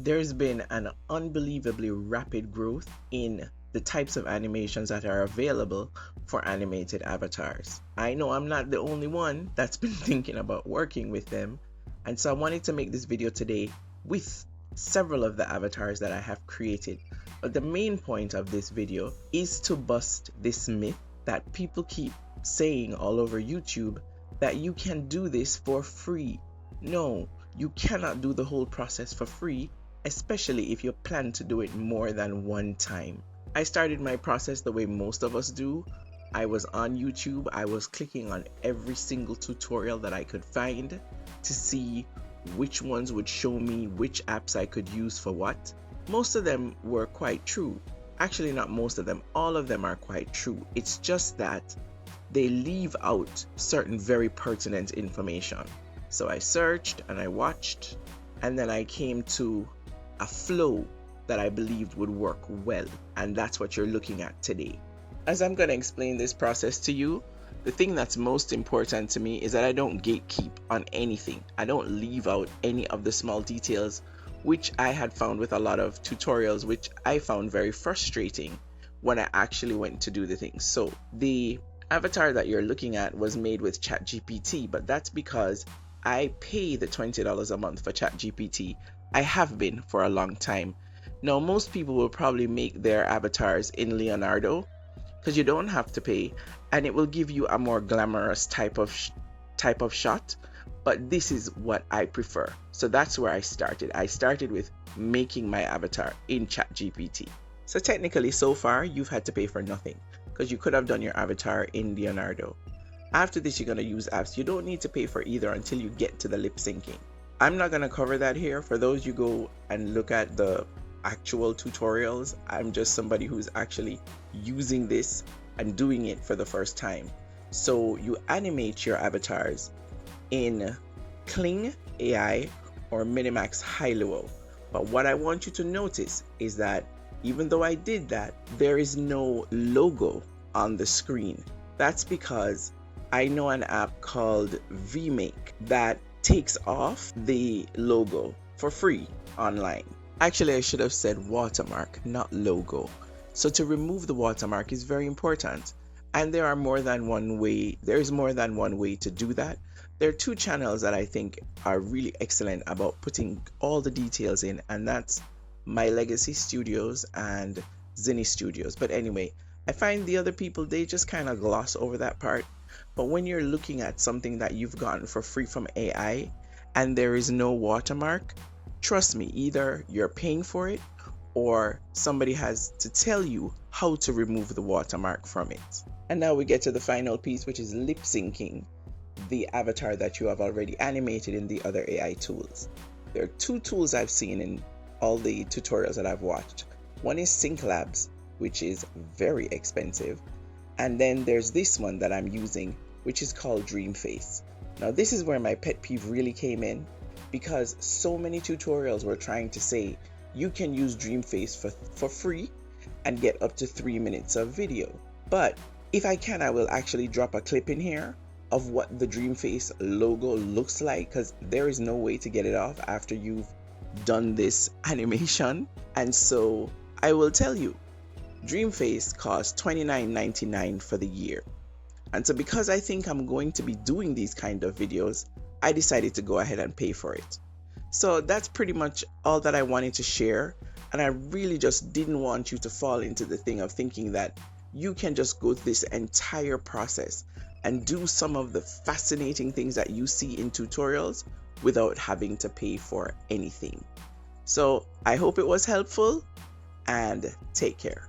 there's been an unbelievably rapid growth in the types of animations that are available for animated avatars. I know I'm not the only one that's been thinking about working with them, and so I wanted to make this video today with several of the avatars that I have created. But the main point of this video is to bust this myth that people keep saying all over YouTube that you can do this for free. No, you cannot do the whole process for free, especially if you plan to do it more than one time. I started my process the way most of us do. I was on YouTube, I was clicking on every single tutorial that I could find to see which ones would show me which apps I could use for what. Most of them were quite true. Actually, not most of them, all of them are quite true. It's just that they leave out certain very pertinent information. So I searched and I watched, and then I came to a flow that I believed would work well, and that's what you're looking at today. As I'm going to explain this process to you, the thing that's most important to me is that I don't gatekeep on anything. I don't leave out any of the small details, which I had found with a lot of tutorials, which I found very frustrating when I actually went to do the thing. So the avatar that you're looking at was made with ChatGPT, but that's because I pay the $20 a month for ChatGPT. I have been for a long time. Now, most people will probably make their avatars in Leonardo because you don't have to pay, and it will give you a more glamorous type of shot. But this is what I prefer. So that's where I started. I started with making my avatar in ChatGPT. So technically, so far, you've had to pay for nothing because you could have done your avatar in Leonardo. After this, you're going to use apps. You don't need to pay for either until you get to the lip syncing. I'm not going to cover that here. For those you go and look at the actual tutorials, I'm just somebody who's actually using this and doing it for the first time. So you animate your avatars in Kling AI or Minimax Hailuo. But what I want you to notice is that even though I did that, there is no logo on the screen. That's because I know an app called VMake that takes off the logo for free online. Actually, I should have said watermark, not logo. So to remove the watermark is very important. And there is more than one way to do that. There are two channels that I think are really excellent about putting all the details in, and that's My Legacy Studios and Zinni Studios. But anyway, I find the other people, they just kind of gloss over that part. But when you're looking at something that you've gotten for free from AI and there is no watermark, trust me, either you're paying for it or somebody has to tell you how to remove the watermark from it. And now we get to the final piece, which is lip syncing the avatar that you have already animated in the other AI tools. There are two tools I've seen in all the tutorials that I've watched. One is Sync Labs, which is very expensive. And then there's this one that I'm using, which is called Dreamface. Now this is where my pet peeve really came in, because so many tutorials were trying to say you can use Dreamface for free and get up to 3 minutes of video. But if I can, I will actually drop a clip in here of what the Dreamface logo looks like, because there is no way to get it off after you've done this animation. And so I will tell you, Dreamface costs $29.99 for the year. And so because I think I'm going to be doing these kind of videos, I decided to go ahead and pay for it. So that's pretty much all that I wanted to share. And I really just didn't want you to fall into the thing of thinking that you can just go through this entire process and do some of the fascinating things that you see in tutorials without having to pay for anything. So I hope it was helpful, and take care.